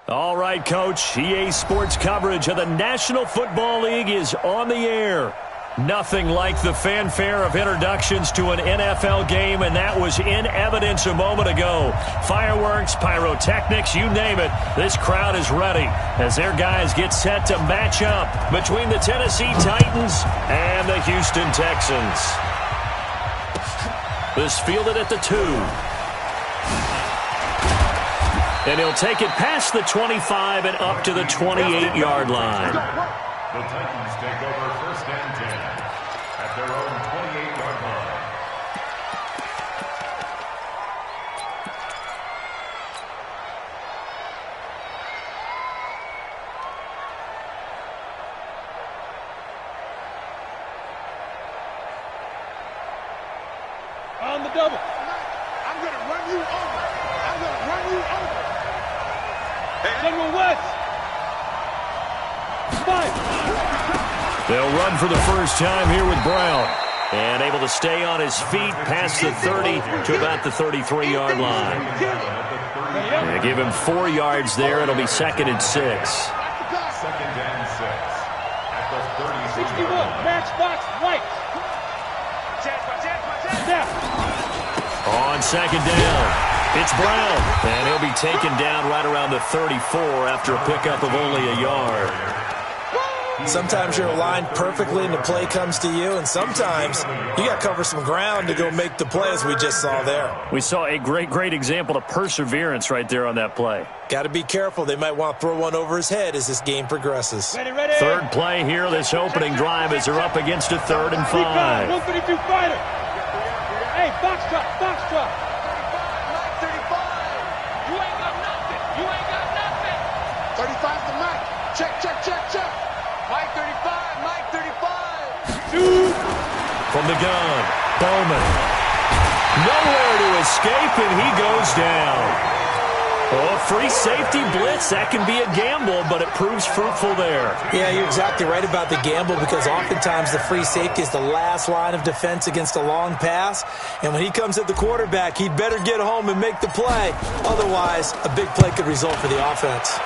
All right, Coach. EA Sports coverage of the National Football League is on the air. Nothing like the fanfare of introductions to an NFL game, and that was in evidence a moment ago. Fireworks, pyrotechnics, you name it. This crowd is ready as their guys get set to match up between the Tennessee Titans and the Houston Texans. This fielded at the 2. And he'll take it past the 25 and up to the 28-yard line. The Titans take over first and 10 at their own 28-yard line. On the double. I'm going to run you over. I'm going to run you over. General West. 5. They'll run for the first time here with Brown. And able to stay on his feet past the 30 to about the 33-yard line. They give him 4 yards there. It'll be 2nd and 6. Second and 6 at the 36. 61. Matchbox right. On 2nd down. It's Brown, and he'll be taken down right around the 34 after a pickup of only a yard. Sometimes you're aligned perfectly and the play comes to you, and sometimes you got to cover some ground to go make the play, as we just saw there. We saw a great example of perseverance right there on that play. Got to be careful. They might want to throw one over his head as this game progresses. Ready. Third play here, this opening drive, as they're up against a 3rd and 5. 152 fighter. Hey, box truck. 35 to Mike. Check. Mike 35. 2. From the gun, Bowman. Nowhere to escape, and he goes down. Oh, free safety blitz. That can be a gamble, but it proves fruitful there. Yeah, you're exactly right about the gamble, because oftentimes the free safety is the last line of defense against a long pass. And when he comes at the quarterback, he'd better get home and make the play. Otherwise, a big play could result for the offense.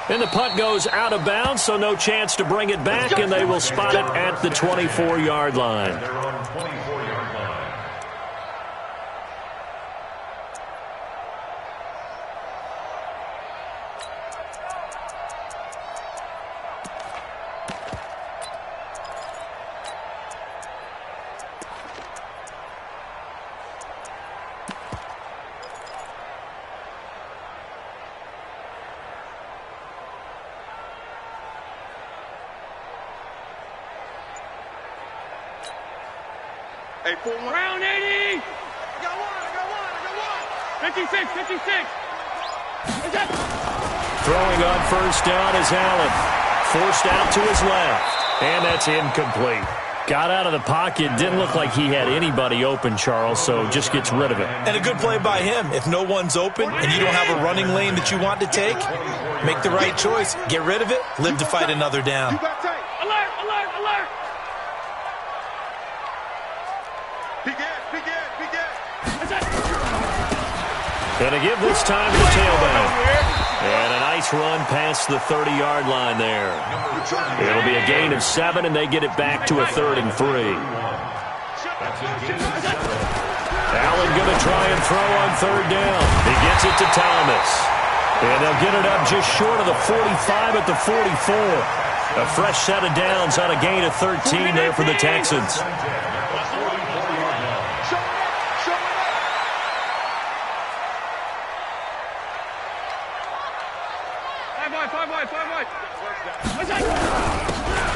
And the punt goes out of bounds, so no chance to bring it back, and they will spot it at the 24-yard line. Their own 24-yard line. Hey, round 80. I got one. 56. Throwing on first down is Allen. Forced out to his left. And that's incomplete. Got out of the pocket. Didn't look like he had anybody open, Charles, so just gets rid of it. And a good play by him. If no one's open and you don't have a running lane that you want to take, make the right choice. Get rid of it. Live to fight another down. Alert. Gonna give this time to the tailback. And a nice run past the 30-yard line there. It'll be a gain of 7, and they get it back to a 3rd and 3. Allen gonna try and throw on 3rd down. He gets it to Thomas. And they'll get it up just short of the 45 at the 44. A fresh set of downs on a gain of 13 there for the Texans.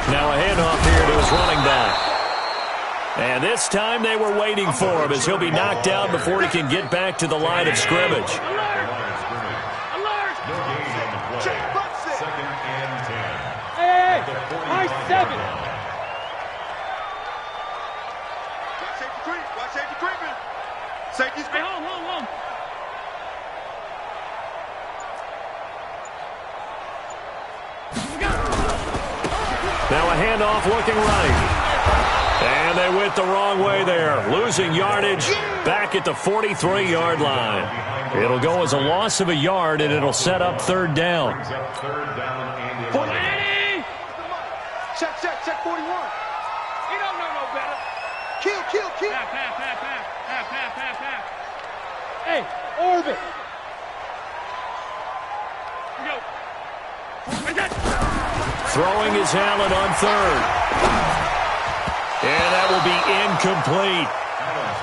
Now a handoff here to his running back. And this time they were waiting for him, as he'll be knocked out before he can get back to the line of scrimmage. Hey, high 7. Watch safety creeping. Safety's creeping. Home. Now a handoff looking right. And And they went the wrong way there, losing yardage back at the 43-yard line. It'll go as a loss of a yard, and it'll set up third down. Check 41. He don't know no better. Kill. Pass. Hey, orbit. Throwing is Allen on third. And that will be incomplete.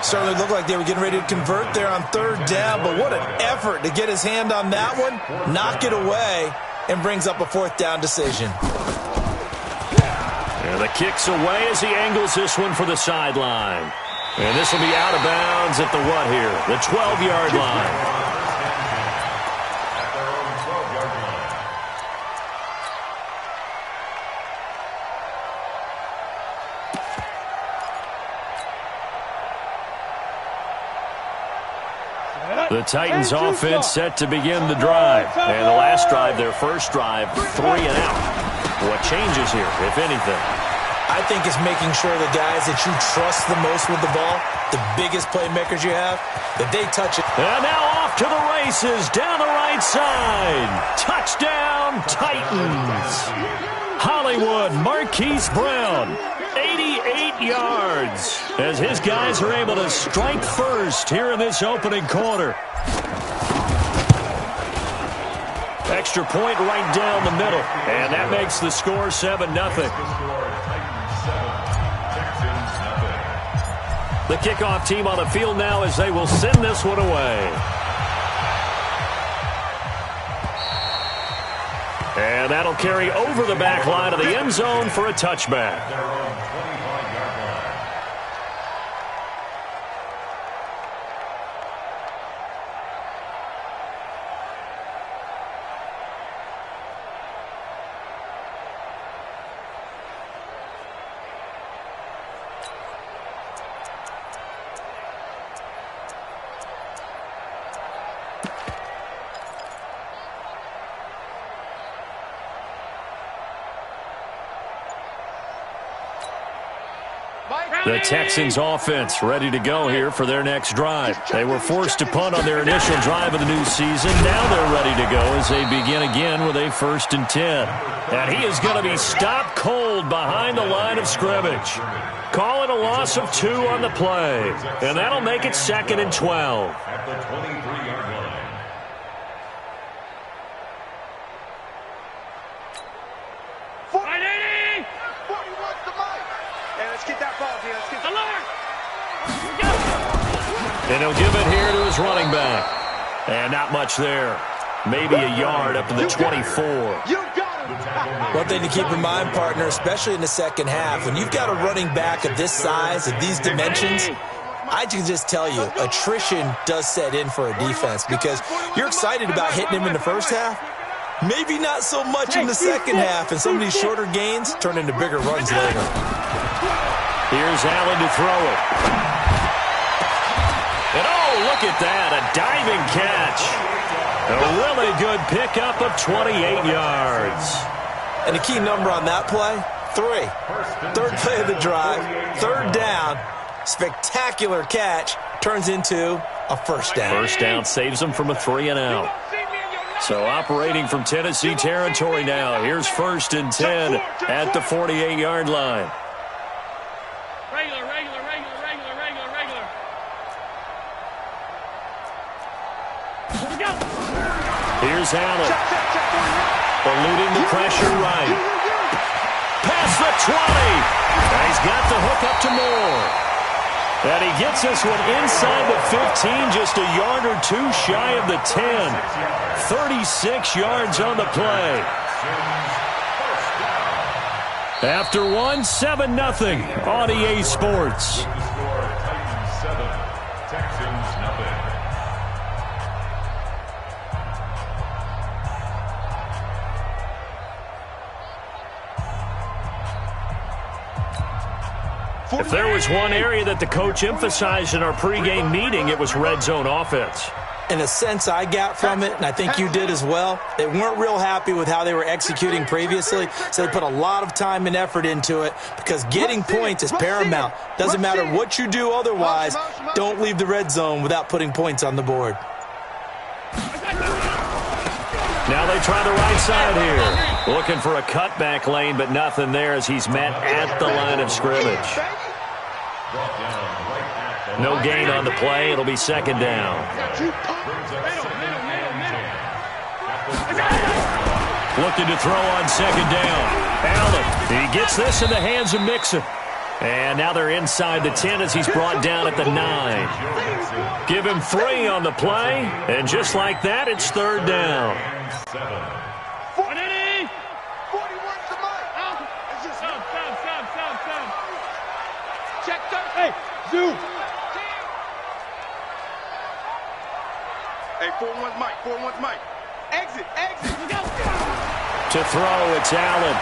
Certainly looked like they were getting ready to convert there on third down, but what an effort to get his hand on that one, knock it away, and brings up a fourth down decision. And the kick's away as he angles this one for the sideline. And this will be out of bounds at the what here? The 12-yard line. The Titans offense set to begin the drive. And the last drive, their first drive, 3 and out. What changes here, if anything? I think it's making sure the guys that you trust the most with the ball, the biggest playmakers you have, that they touch it. And now off to the races down the right side. Touchdown, Titans. Hollywood Marquise Brown, 88 yards, as his guys are able to strike first here in this opening quarter. Extra point right down the middle, and that makes the score 7-0. The kickoff team on the field now as they will send this one away. And that'll carry over the back line of the end zone for a touchback. The Texans offense ready to go here for their next drive. They were forced to punt on their initial drive of the new season. Now they're ready to go as they begin again with a 1st and 10. And he is going to be stopped cold behind the line of scrimmage. Call it a loss of 2 on the play. And that'll make it 2nd and 12. At the 23-yard line. And he'll give it here to his running back. And not much there. Maybe a yard up to the 24. One thing to keep in mind, partner, especially in the second half, when you've got a running back of this size, of these dimensions, I can just tell you, attrition does set in for a defense because you're excited about hitting him in the first half. Maybe not so much in the second half, and some of these shorter gains turn into bigger runs later. Here's Allen to throw it. And oh, look at that, a diving catch. A really good pickup of 28 yards. And the key number on that play, 3. Third play of the drive, 3rd down, spectacular catch, turns into a 1st down. 1st down saves them from a 3 and out. So operating from Tennessee territory now. Here's 1st and 10 at the 48-yard line. Regular. Here's Allen. Eluding the pressure right. Past the 20. And he's got the hook up to Moore. And he gets this one inside the 15, just a yard or 2 shy of the 10. 36 yards on the play. After one, 7-0 on EA Sports. Titans 7, Texans 0. If there was one area that the coach emphasized in our pregame meeting, it was red zone offense. In a sense, I got from it, and I think you did as well, they weren't real happy with how they were executing previously, so they put a lot of time and effort into it because getting points is paramount. Doesn't matter what you do otherwise, don't leave the red zone without putting points on the board. Now they try the right side here. Looking for a cutback lane, but nothing there as he's met at the line of scrimmage. No gain on the play. It'll be second down. Looking to throw on second down. Allen, he gets this in the hands of Mixon. And now they're inside the 10 as he's brought down at the 9. Give him 3 on the play, and just like that, it's third down. 41 to Mike. Check third. Hey, Zoo. Hey, 4-1's Mike. 4-1's Mike. Exit. To throw, it's Allen.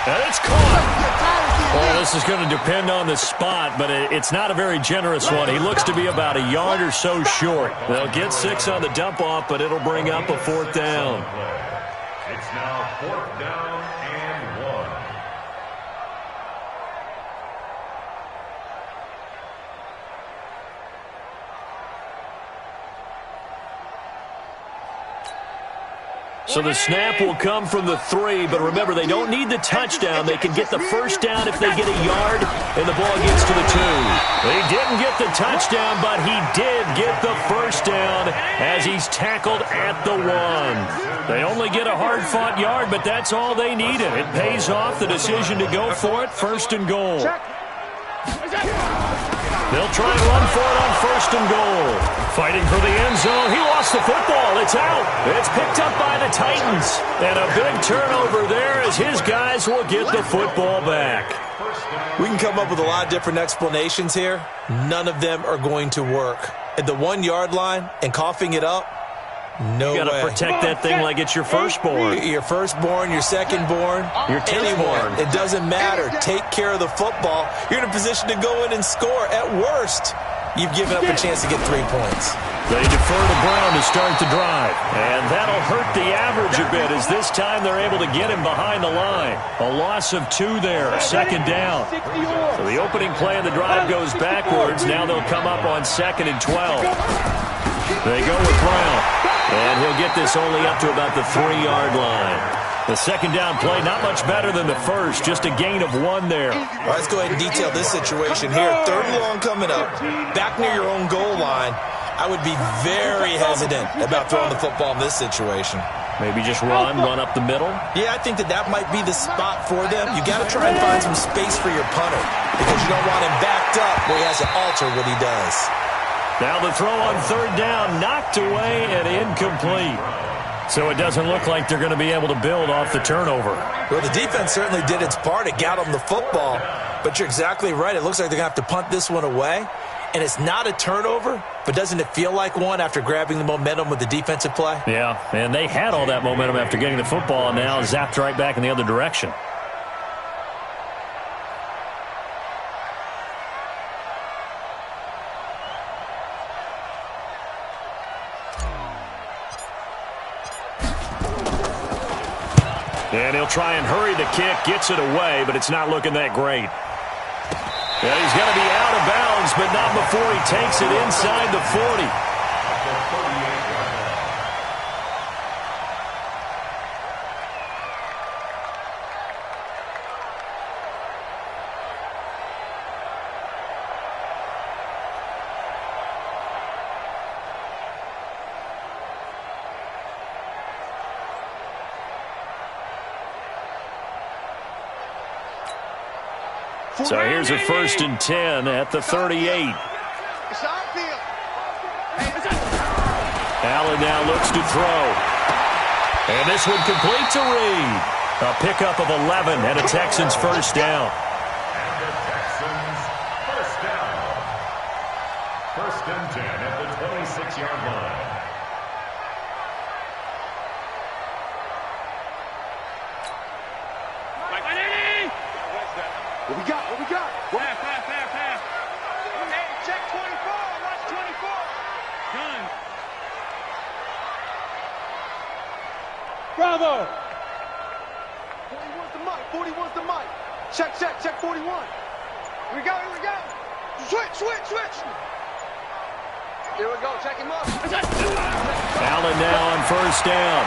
And it's caught. Well, this is going to depend on the spot, but it's not a very generous one. He looks to be about a yard or so short. They'll get 6 on the dump-off, but it'll bring up a fourth down. It's now fourth down and 1. So the snap will come from the 3, but remember, they don't need the touchdown. They can get the first down if they get a yard, and the ball gets to the 2. They didn't get the touchdown, but he did get the first down as he's tackled at the 1. They only get a hard-fought yard, but that's all they needed. It pays off the decision to go for it, first and goal. They'll try and run for it on first and goal. Fighting for the end zone. He lost the football. It's out. It's picked up by the Titans. And a big turnover there as his guys will get the football back. We can come up with a lot of different explanations here. None of them are going to work. At the 1-yard line and coughing it up, no way. You got to protect that thing like it's your firstborn. Your firstborn, your secondborn, your anyone. It doesn't matter. Take care of the football. You're in a position to go in and score. At worst, you've given up a chance to get 3 points. They defer to Brown to start the drive. And that'll hurt the average a bit as this time they're able to get him behind the line. A loss of 2 there, second down. So the opening play of the drive goes backwards. Now they'll come up on 2nd and 12. They go with Brown. And he'll get this only up to about the 3-yard line. The second down play, not much better than the first, just a gain of 1 there. All right, let's go ahead and detail this situation here. 3rd and long coming up, back near your own goal line. I would be very hesitant about throwing the football in this situation. Maybe just run up the middle? Yeah, I think that might be the spot for them. You got to try and find some space for your punter because you don't want him backed up where he has to alter what he does. Now the throw on 3rd down, knocked away and incomplete. So it doesn't look like they're going to be able to build off the turnover. Well, the defense certainly did its part. It got them the football. But you're exactly right. It looks like they're going to have to punt this one away. And it's not a turnover, but doesn't it feel like one after grabbing the momentum with the defensive play? Yeah, and they had all that momentum after getting the football and now zapped right back in the other direction. And he'll try and hurry the kick, gets it away, but it's not looking that great. And he's going to be out of bounds, but not before he takes it inside the 40. So here's a 1st and 10 at the 38. Allen now looks to throw. And this one complete to Reed. A pickup of 11 and a Texans first down. And the Texans first down. 1st and 10 at the 26-yard line. What we got? Pass. Okay, check 24. Watch 24. Bravo. 41's the mic. 41's the mic. Check, 41. Here we go. Switch. Here we go, check him up. Allen now on first down.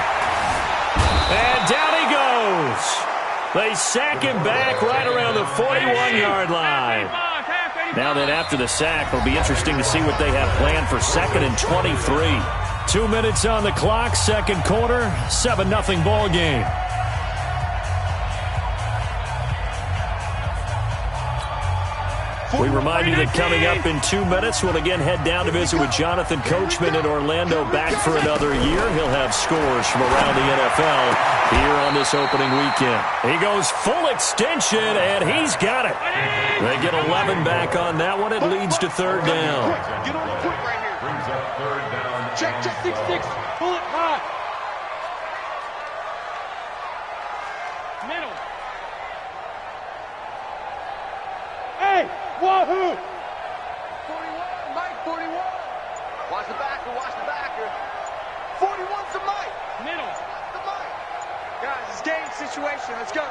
And down he goes. They sack him back right around the 41-yard line. Now then, after the sack, it'll be interesting to see what they have planned for 2nd and 23. 2 minutes on the clock, second quarter, 7-0 ball game. We remind you that coming up in 2 minutes, we'll again head down to visit with Jonathan Coachman in Orlando, back for another year. He'll have scores from around the NFL here on this opening weekend. He goes full extension, and he's got it. They get 11 back on that one. It leads to third down. Get on the quick right here. Brings up third down. Check, 6-6. Pull it high. Middle. Hey, wahoo! 41, Mike, 41. Watch the backer. 41's the Mike. Middle. The Mike. Guys, it's game situation. Let's go.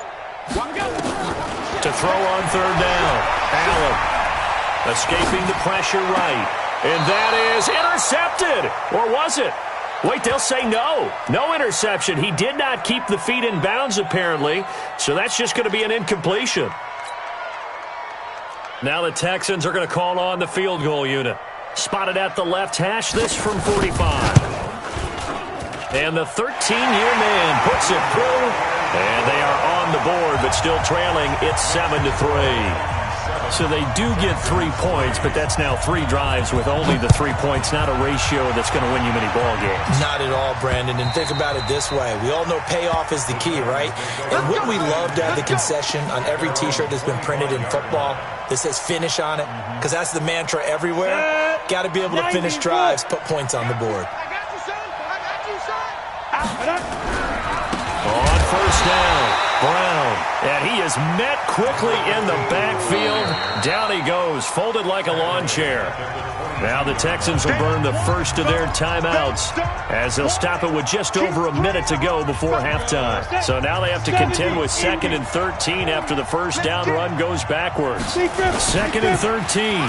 To throw on third down. Allen escaping the pressure right. And that is intercepted. Or was it? Wait, they'll say no. No interception. He did not keep the feet in bounds, apparently. So that's just going to be an incompletion. Now the Texans are going to call on the field goal unit. Spotted at the left hash, this from 45. And the 13-year man puts it through. And they are on the board, but still trailing. It's 7-3. So they do get 3 points, but that's now 3 drives with only the 3 points, not a ratio that's going to win you many ball games. Not at all, Brandon. And think about it this way. We all know payoff is the key, right? And wouldn't we love to have the concession on every T-shirt that's been printed in football that says finish on it? Because that's the mantra everywhere. Got to be able to finish drives, put points on the board. I got you, son. On first down, Brown. And he is met quickly in the backfield. Down he goes, folded like a lawn chair. Now the Texans will burn the first of their timeouts as they'll stop it with just over a minute to go before halftime. So now they have to contend with 2nd and 13 after the first down run goes backwards. 2nd and 13.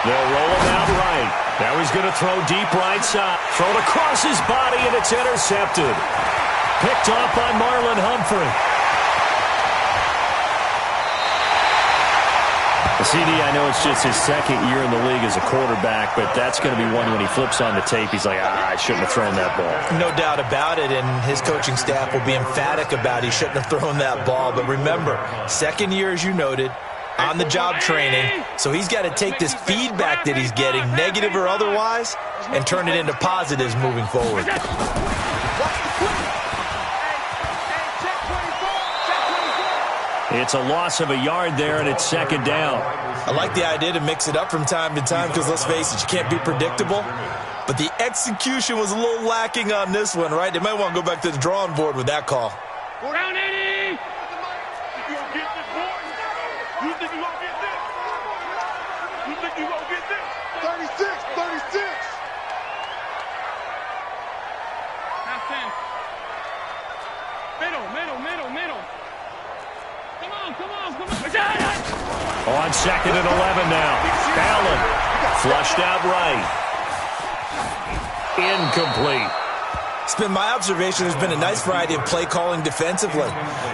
They'll roll him out right. Now he's going to throw deep right side. Thrown across his body, and it's intercepted. Picked off by Marlon Humphrey. CD, I know it's just his second year in the league as a quarterback, but that's going to be one when he flips on the tape, he's like, I shouldn't have thrown that ball. No doubt about it, and his coaching staff will be emphatic about he shouldn't have thrown that ball. But remember, second year, as you noted, on-the-job training, so he's got to take this feedback that he's getting, negative or otherwise, and turn it into positives moving forward. It's a loss of a yard there, and it's second down. I like the idea to mix it up from time to time because, let's face it, you can't be predictable. But the execution was a little lacking on this one, right? They might want to go back to the drawing board with that call. Down 80. You gonna get this, boy? You think you gonna get this? You think you gonna get this? 36. Half 10. Middle. Come on. On 2nd and 11 now. Allen flushed out right. Incomplete. It's been my observation there's been a nice variety of play calling defensively.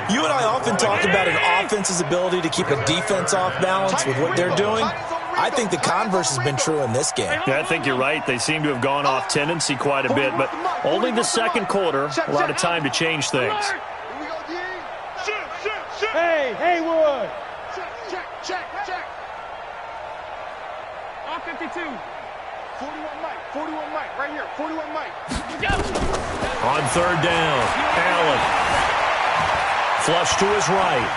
You and I often talk about an offense's ability to keep a defense off balance with what they're doing. I think the converse has been true in this game. Yeah, I think you're right. They seem to have gone off tendency quite a bit, but only the second quarter. A lot of time to change things. Hey, Haywood. Check. On 52. 41 Mike, right here. 41 Mike. On third down, Allen. Flush to his right.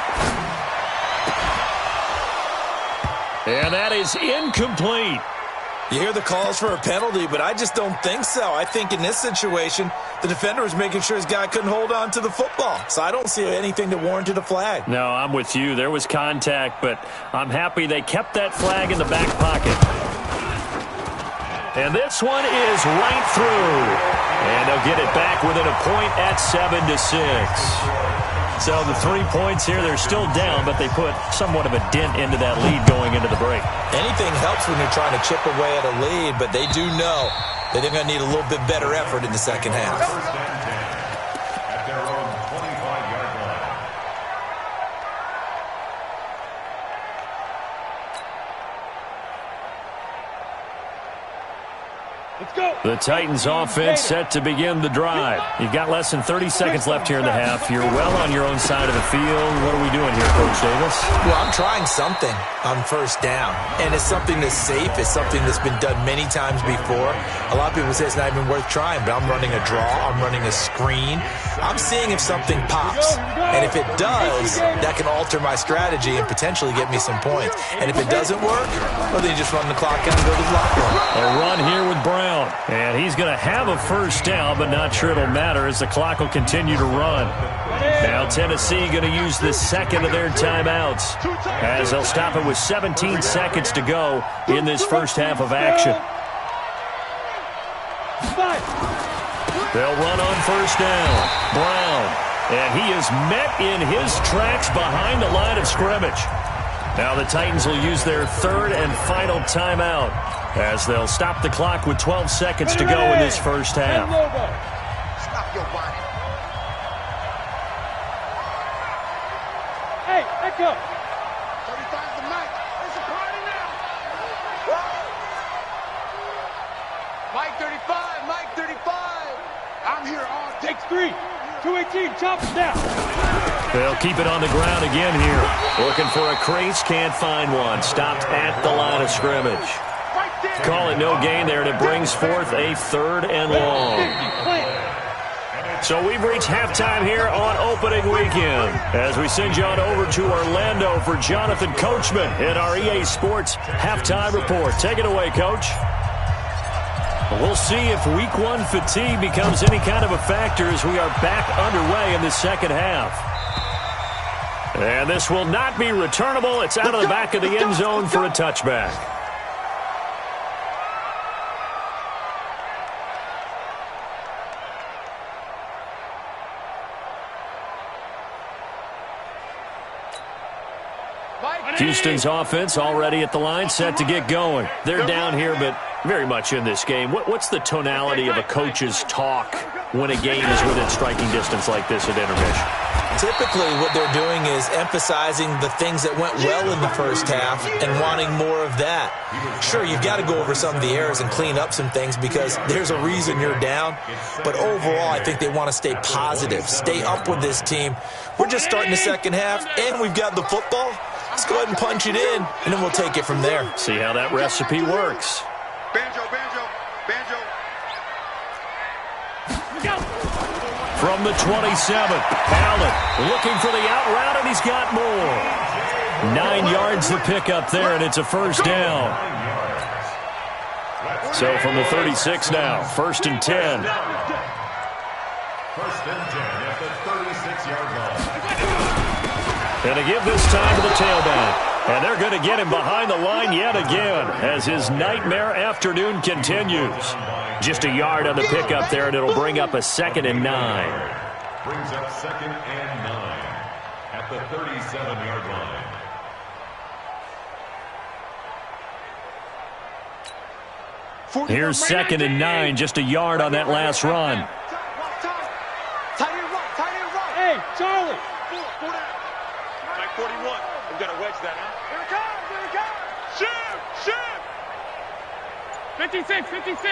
And that is incomplete. You hear the calls for a penalty, but I just don't think so. I think in this situation, the defender was making sure his guy couldn't hold on to the football. So I don't see anything that warranted a flag. No, I'm with you. There was contact, but I'm happy they kept that flag in the back pocket. And this one is right through. And they'll get it back within a point at 7-6. So the 3 points here, they're still down, but they put somewhat of a dent into that lead going into the break. Anything helps when you're trying to chip away at a lead, but they do know that they're going to need a little bit better effort in the second half. First and 10 at their own 25-yard line. Let's go. The Titans offense set to begin the drive. You've got less than 30 seconds left here in the half. You're well on your own side of the field. What are we doing here, Coach Davis? Well, I'm trying something on first down, and it's something that's safe. It's something that's been done many times before. A lot of people say it's not even worth trying, but I'm running a draw. I'm running a screen. I'm seeing if something pops, and if it does, that can alter my strategy and potentially get me some points. And if it doesn't work, well, then you just run the clock out and go to the locker room. A run here with Brown. And he's going to have a first down, but not sure it'll matter as the clock will continue to run. Now Tennessee going to use the second of their timeouts as they'll stop it with 17 seconds to go in this first half of action. They'll run on first down. Brown. And he is met in his tracks behind the line of scrimmage. Now the Titans will use their third and final timeout as they'll stop the clock with 12 seconds to go in this first half. Stop your body. Hey, let go. 35's the mic. It's a party now. Mike 35, Mike 35. I'm here all day. Takes 3. 218, chop it down. They'll keep it on the ground again here. Looking for a crease, can't find one. Stopped at the line of scrimmage. Call it no gain there, and it brings forth a third and long. So we've reached halftime here on opening weekend as we send you on over to Orlando for Jonathan Coachman in our EA Sports halftime report. Take it away, Coach. We'll see if week one fatigue becomes any kind of a factor as we are back underway in the second half. And this will not be returnable. It's out of the back of the end zone for a touchback. Houston's offense already at the line, set to get going. They're down here, but very much in this game. What's the tonality of a coach's talk when a game is within striking distance like this at intermission? Typically, what they're doing is emphasizing the things that went well in the first half and wanting more of that. Sure, you've got to go over some of the errors and clean up some things because there's a reason you're down. But overall, I think they want to stay positive, stay up with this team. We're just starting the second half, and we've got the football. Let's go ahead and punch it in, and then we'll take it from there. See how that recipe works. Banjo, banjo, banjo. From the 27, Allen looking for the out route, and he's got more. 9 yards to pick up there, and it's a first down. So from the 36 now, first and 10. First and 10 at the 36-yard line. And to give this time to the tailback. And they're going to get him behind the line yet again as his nightmare afternoon continues. Just a yard on the pickup there, and it'll bring up a 2nd and 9. Brings up 2nd and 9 at the 37-yard line. Here's 2nd and 9, just a yard on that last run. Hey, Charlie. 41. We've got to wedge that, huh? Here it comes, here it comes. Shoot, shoot. 56, 56.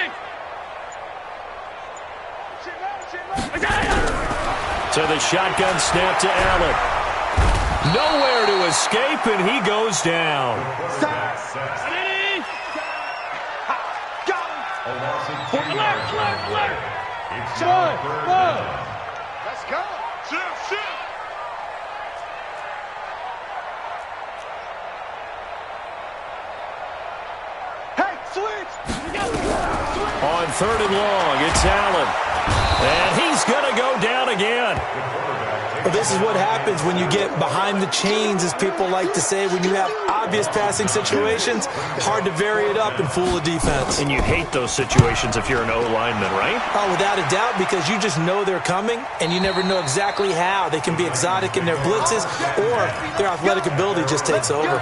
To the shotgun snap to Allen. Nowhere to escape, and he goes down. It's your third down. Let's go. Shoot, shoot. On 3rd and long, it's Allen. And he's going to go down again. The quarterback Well, this is what happens when you get behind the chains, as people like to say. When you have obvious passing situations, hard to vary it up and fool a defense. And you hate those situations if you're an O-lineman, right? Oh, without a doubt, because you just know they're coming, and you never know exactly how. They can be exotic in their blitzes, or their athletic ability just takes over.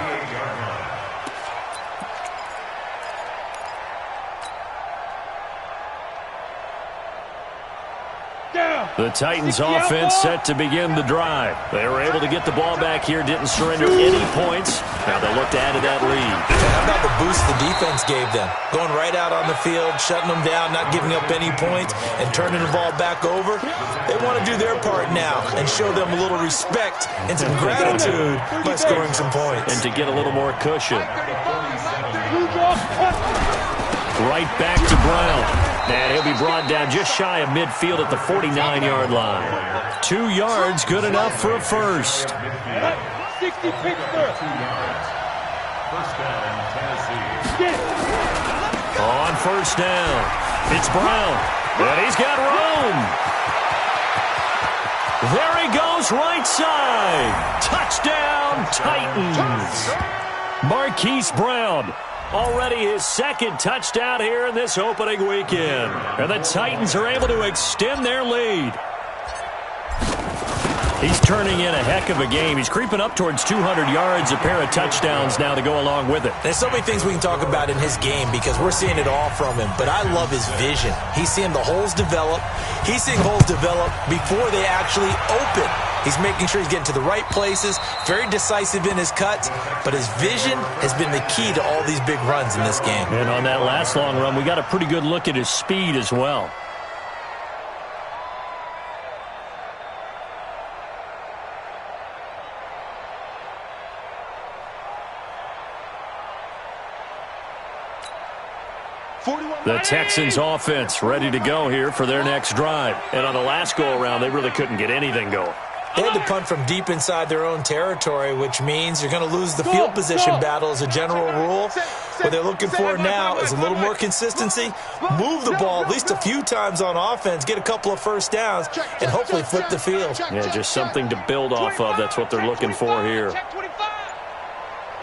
The Titans offense set to begin the drive. They were able to get the ball back here, didn't surrender any points. Now they look to add to that lead. How about the boost the defense gave them? Going right out on the field, shutting them down, not giving up any points, and turning the ball back over. They want to do their part now and show them a little respect and some gratitude by scoring some points. And to get a little more cushion. Right back to Brown. And he'll be brought down just shy of midfield at the 49-yard line. 2 yards, good enough for a first. 60 Pittsburgh. First down, Tennessee. On first down, it's Brown. And he's got room. There he goes, right side. Touchdown, Titans. Marquise Brown. Already his second touchdown here in this opening weekend. And the Titans are able to extend their lead. He's turning in a heck of a game. He's creeping up towards 200 yards, a pair of touchdowns now to go along with it. There's so many things we can talk about in his game because we're seeing it all from him. But I love his vision. He's seeing the holes develop. He's seeing holes develop before they actually open. He's making sure he's getting to the right places, very decisive in his cuts, but his vision has been the key to all these big runs in this game. And on that last long run, we got a pretty good look at his speed as well. The Texans offense ready to go here for their next drive. And on the last go-around, they really couldn't get anything going. They had to punt from deep inside their own territory, which means you're going to lose the field position battle as a general rule. What they're looking for now is a little more consistency, move the ball at least a few times on offense, get a couple of first downs, and hopefully flip the field. Yeah, just something to build off of. That's what they're looking for here.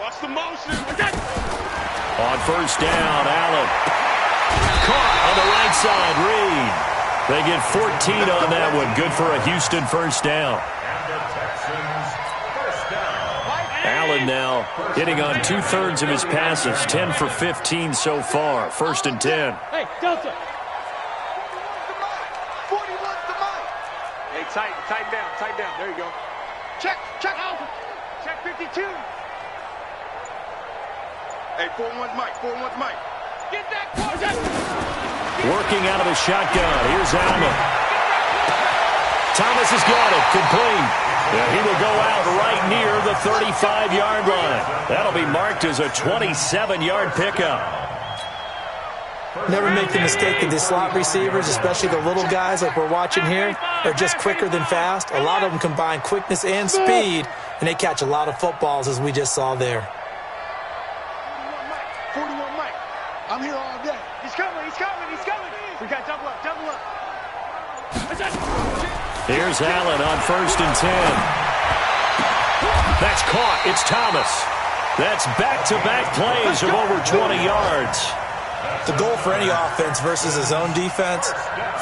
Watch the motion. On first down, Allen. Caught on the right side, Reed. They get 14 on that one. Good for a Houston first down. Allen now hitting on 2/3 of his passes, 10 for 15 so far. 1st and 10. Hey, Delta. 41's the mic. Hey, tighten down. There you go. Check out. Check 52. Hey, 4-1's Mike. Get that quarterback. Working out of the shotgun. Here's Allen. Thomas has got it. Complete. And he will go out right near the 35-yard line. That'll be marked as a 27-yard pickup. Never make the mistake that the slot receivers, especially the little guys like we're watching here, are just quicker than fast. A lot of them combine quickness and speed, and they catch a lot of footballs, as we just saw there. 41 Mike. I'm here all day. He's coming. We got double up. Here's Allen on 1st and 10. That's caught. It's Thomas. That's back-to-back plays of over 20 yards. The goal for any offense versus a zone defense,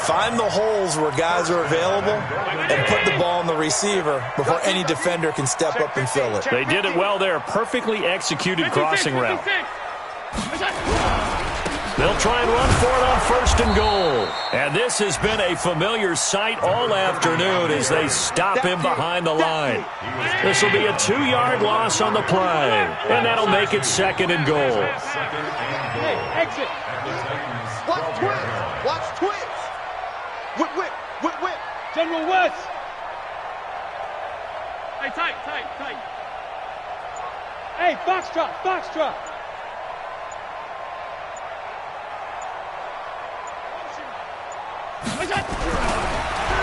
find the holes where guys are available and put the ball on the receiver before any defender can step up and fill it. They did it well there. Perfectly executed crossing route. They'll try and run for it on 1st and goal. And this has been a familiar sight all afternoon as they stop him behind the line. This will be a 2-yard loss on the play. And that'll make it 2nd and goal. Hey, exit. Watch twins. Whip. General West. Hey, tight. Hey, box drop.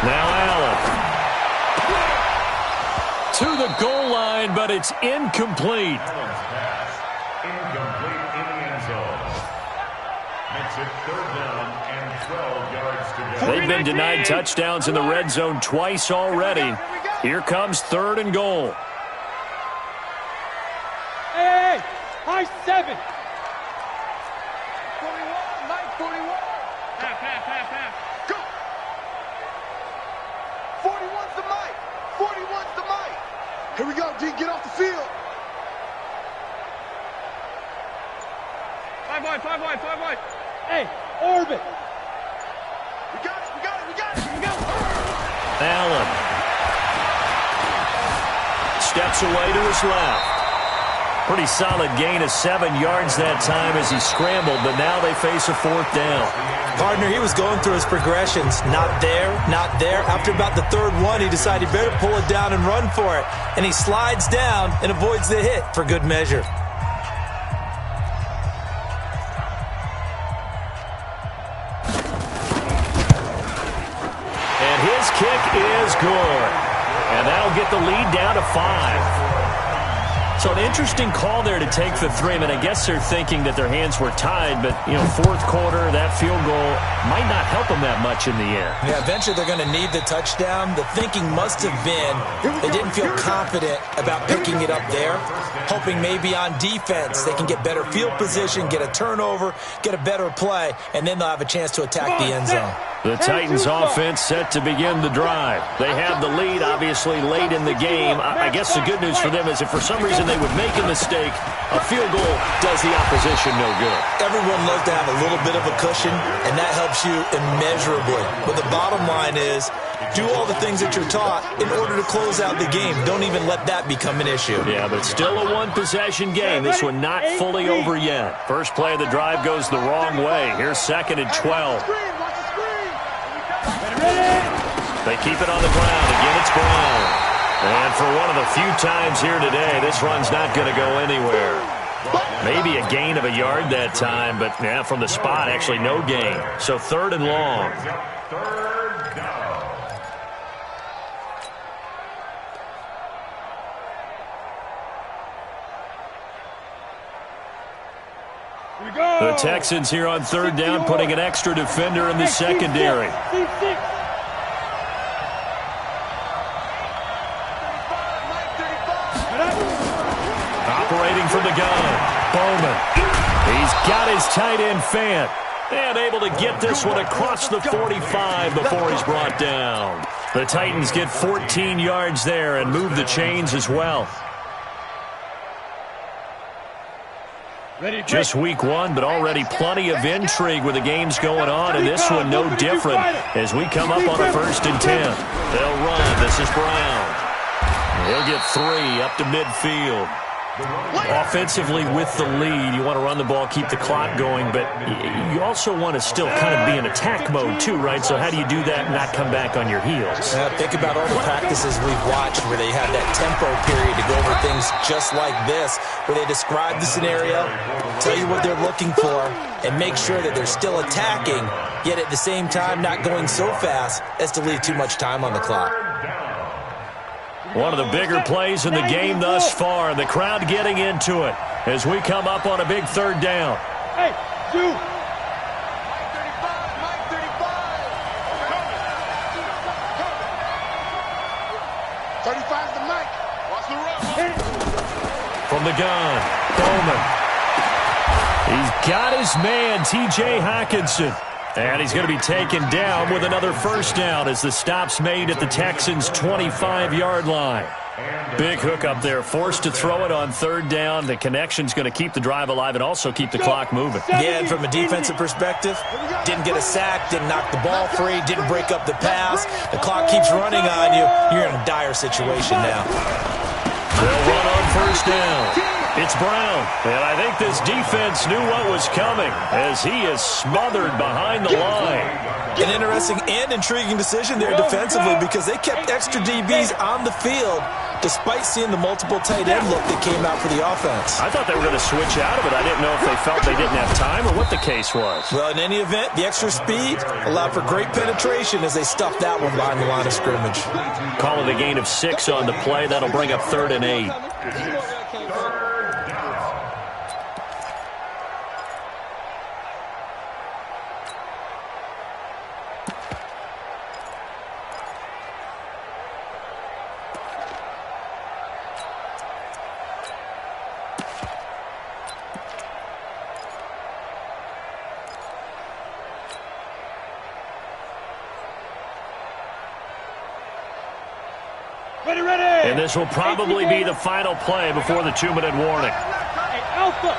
Now Allen. To the goal line, but it's incomplete. Incomplete in the end zone. Makes it 3rd down and 12 yards to go. They've been denied touchdowns in the red zone twice already. Here comes 3rd and goal. Hey, high 7. 41, Mike, 41. Half. Go. 41's the Mike. 41's the Mike. Here we go, D, get off the field. 5 wide. Hey, orbit. We got it. Allen steps away to his left. Pretty solid gain of 7 yards that time as he scrambled, but now they face a 4th down. Partner, he was going through his progressions. Not there. After about the 3rd one, he decided he better pull it down and run for it. And he slides down and avoids the hit for good measure. And his kick is good. And that'll get the lead down to 5. So an interesting call there to take the 3. I mean, I guess they're thinking that their hands were tied, but, 4th quarter, that field goal might not help them that much in the air. Yeah, eventually they're going to need the touchdown. The thinking must have been they didn't feel confident about picking it up there, hoping maybe on defense they can get better field position, get a turnover, get a better play, and then they'll have a chance to attack the end zone. The Titans offense set to begin the drive. They have the lead, obviously, late in the game. I guess the good news for them is if for some reason they would make a mistake, a field goal does the opposition no good. Everyone loves to have a little bit of a cushion, and that helps you immeasurably. But the bottom line is, do all the things that you're taught in order to close out the game. Don't even let that become an issue. Yeah, but still a one-possession game. This one not fully over yet. First play of the drive goes the wrong way. Here's 2nd and 12. They keep it on the ground. Again, it's Brown. And for one of the few times here today, this run's not going to go anywhere. Maybe a gain of a yard that time, but yeah, from the spot, actually no gain. So 3rd and long. 3rd down. The Texans here on 3rd down, putting an extra defender in the secondary. Operating from the gun, Bowman. He's got his tight end Fant. And able to get this one across the 45 before he's brought down. The Titans get 14 yards there and move the chains as well. Just week 1, but already plenty of intrigue with the games going on, and this one no different as we come up on a 1st and 10. They'll run. This is Brown. He'll get 3 up to midfield. Offensively with the lead, you want to run the ball, keep the clock going, but you also want to still kind of be in attack mode too, right? So how do you do that and not come back on your heels? Think about all the practices we've watched where they have that tempo period to go over things just like this, where they describe the scenario, tell you what they're looking for, and make sure that they're still attacking, yet at the same time not going so fast as to leave too much time on the clock. One of the bigger plays in the game thus far, and the crowd getting into it as we come up on a big 3rd down. Hey, you. From the gun, Bowman. He's got his man, T.J. Hockenson. And he's going to be taken down with another 1st down as the stop's made at the Texans' 25-yard line. Big hook up there, forced to throw it on 3rd down. The connection's going to keep the drive alive and also keep the clock moving. Yeah, and from a defensive perspective, didn't get a sack, didn't knock the ball free, didn't break up the pass. The clock keeps running on you. You're in a dire situation now. They'll run on 1st down. It's Brown, and I think this defense knew what was coming as he is smothered behind the line. An interesting and intriguing decision there defensively because they kept extra DBs on the field despite seeing the multiple tight end look that came out for the offense. I thought they were going to switch out of it. I didn't know if they felt they didn't have time or what the case was. Well, in any event, the extra speed allowed for great penetration as they stuffed that one behind the line of scrimmage. Call it a gain of 6 on the play. That'll bring up 3rd and 8. And this will probably be the final play before the 2-minute warning. Alpha.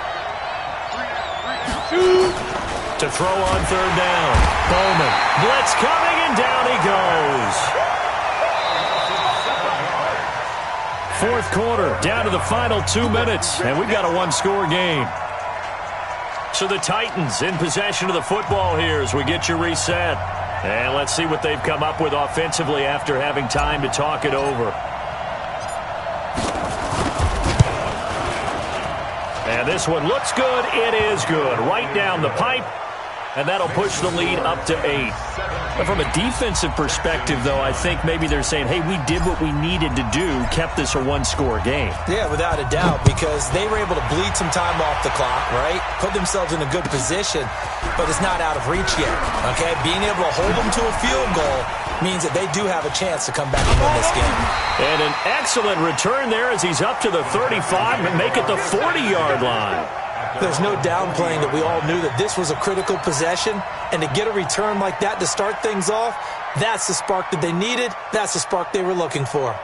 To throw on third down. Bowman. Blitz coming, and down he goes. Fourth quarter, down to the final 2 minutes, and we've got a one-score game. So the Titans in possession of the football here as we get you reset. And let's see what they've come up with offensively after having time to talk it over. And this one looks good. It is good. Right down the pipe. And that'll push the lead up to 8. But from a defensive perspective, though, I think maybe they're saying, hey, we did what we needed to do, kept this a one-score game. Yeah, without a doubt, because they were able to bleed some time off the clock, right? Put themselves in a good position, but it's not out of reach yet, okay? Being able to hold them to a field goal means that they do have a chance to come back and win this game. And an excellent return there as he's up to the 35 and make it the 40-yard line. There's no downplaying that we all knew that this was a critical possession, and to get a return like that to start things off, that's the spark that they needed. That's the spark they were looking for.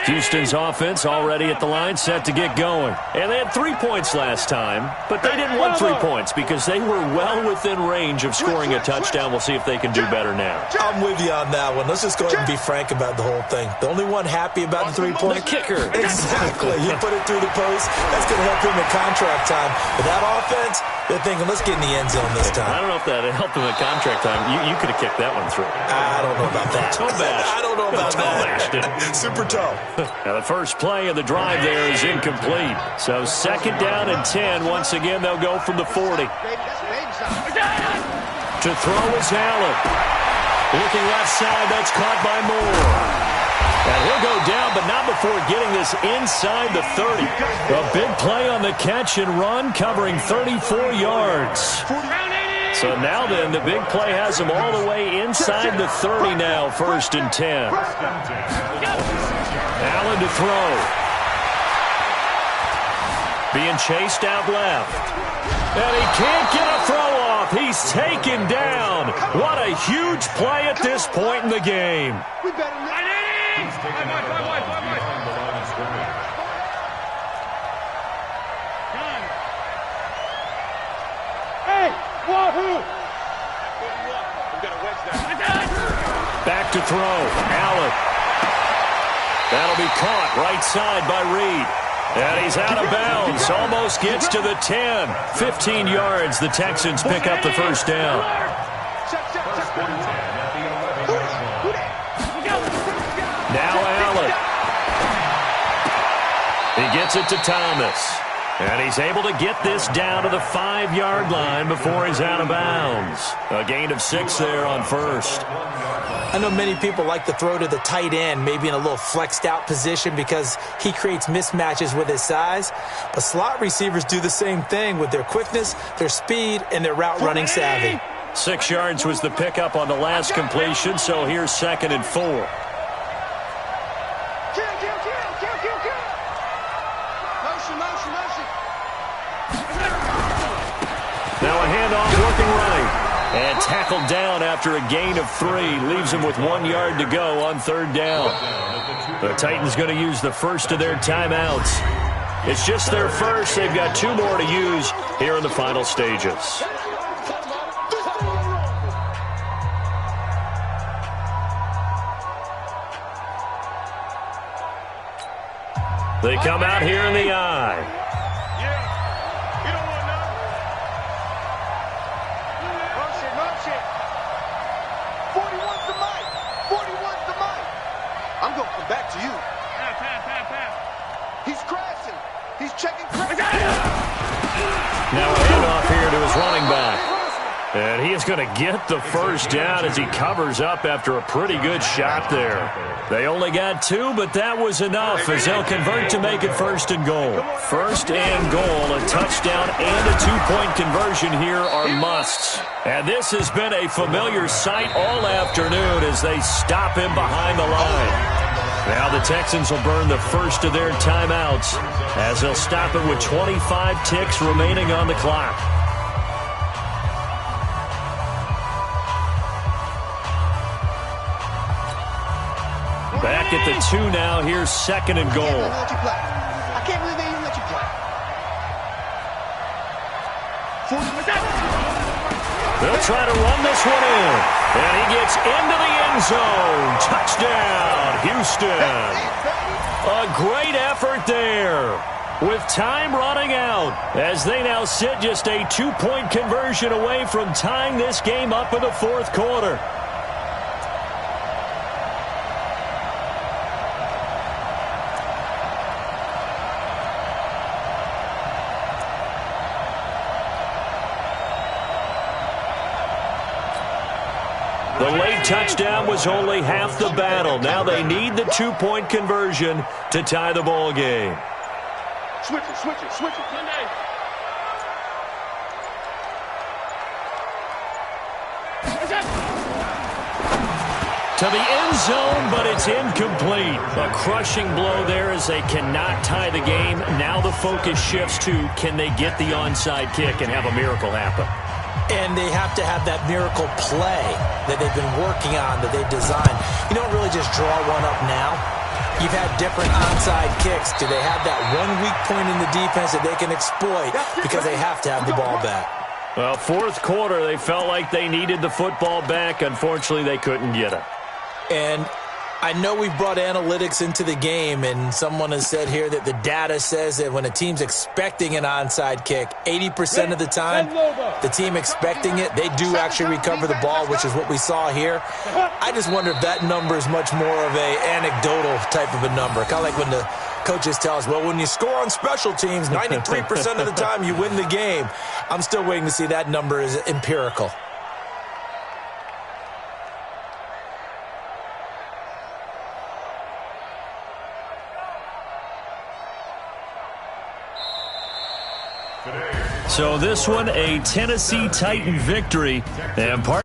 Houston's offense already at the line, set to get going. And they had 3 points last time, but they didn't want 3 points because they were well within range of scoring a touchdown. We'll see if they can do better now. I'm with you on that one. Let's just go ahead and be frank about the whole thing. The only one happy about the 3 points? The kicker. Exactly. You put it through the post. That's going to help him at contract time. But that offense, they're thinking, let's get in the end zone this time. I don't know if that helped him at contract time. You could have kicked that one through. I don't know about that. Toe bash. I don't know about that. Super toe. Now the first play of the drive there is incomplete. So second down and 10. Once again, they'll go from the 40. To throw is Allen. Looking left side, that's caught by Moore. And he'll go down, but not before getting this inside the 30. A big play on the catch and run, covering 34 yards. So now then, the big play has him all the way inside the 30 now, first and 10. Allen to throw. Being chased out left. And he can't get a throw off. He's taken down. What a huge play at this point in the game. Hey, wahoo! Back to throw. Allen. That'll be caught right side by Reed. And he's out of bounds. Almost gets to the 10. 15 yards. The Texans pick up the first down. Now Allen. He gets it to Thomas. And he's able to get this down to the 5-yard line before he's out of bounds. A gain of 6 there on first. I know many people like to throw to the tight end, maybe in a little flexed out position because he creates mismatches with his size. But slot receivers do the same thing with their quickness, their speed, and their route running savvy. 6 yards was the pickup on the last completion, so here's second and 4. Now a handoff working right. And tackled down after a gain of 3. Leaves him with 1 yard to go on third down. The Titans going to use the first of their timeouts. It's just their first. They've got 2 more to use here in the final stages. They come out here in the eye. I'm going to come back to you. He's crashing. He's checking crash. Now a handoff here to his running back. And he is going to get the first down as he covers up after a pretty good shot there. They only got 2, but that was enough as they'll convert to make it first and goal. First and goal, a touchdown and a 2-point conversion here are musts. And this has been a familiar sight all afternoon as they stop him behind the line. Now the Texans will burn the first of their timeouts as they'll stop it with 25 ticks remaining on the clock. Back at the 2 now. Here's 2nd and goal. I can't believe they even let you play. They'll try to run this one in. And he gets into the end zone. Touchdown, Houston. A great effort there. With time running out, as they now sit just a 2-point conversion away from tying this game up in the 4th quarter. The late touchdown was only half the battle. Now they need the 2-point conversion to tie the ball game. Switch it, switch it, switch it. To the end zone, but it's incomplete. A crushing blow there as they cannot tie the game. Now the focus shifts to, can they get the onside kick and have a miracle happen? And they have to have that miracle play that they've been working on, that they've designed. You don't really just draw one up now. You've had different onside kicks. Do they have that one weak point in the defense that they can exploit because they have to have the ball back? Well, 4th quarter, they felt like they needed the football back. Unfortunately, they couldn't get it. And I know we've brought analytics into the game, and someone has said here that the data says that when a team's expecting an onside kick, 80% of the time, the team expecting it, they do actually recover the ball, which is what we saw here. I just wonder if that number is much more of a anecdotal type of a number. Kind of like when the coaches tell us, well, when you score on special teams, 93% of the time you win the game. I'm still waiting to see that number is empirical. So this one, a Tennessee Titan victory, and part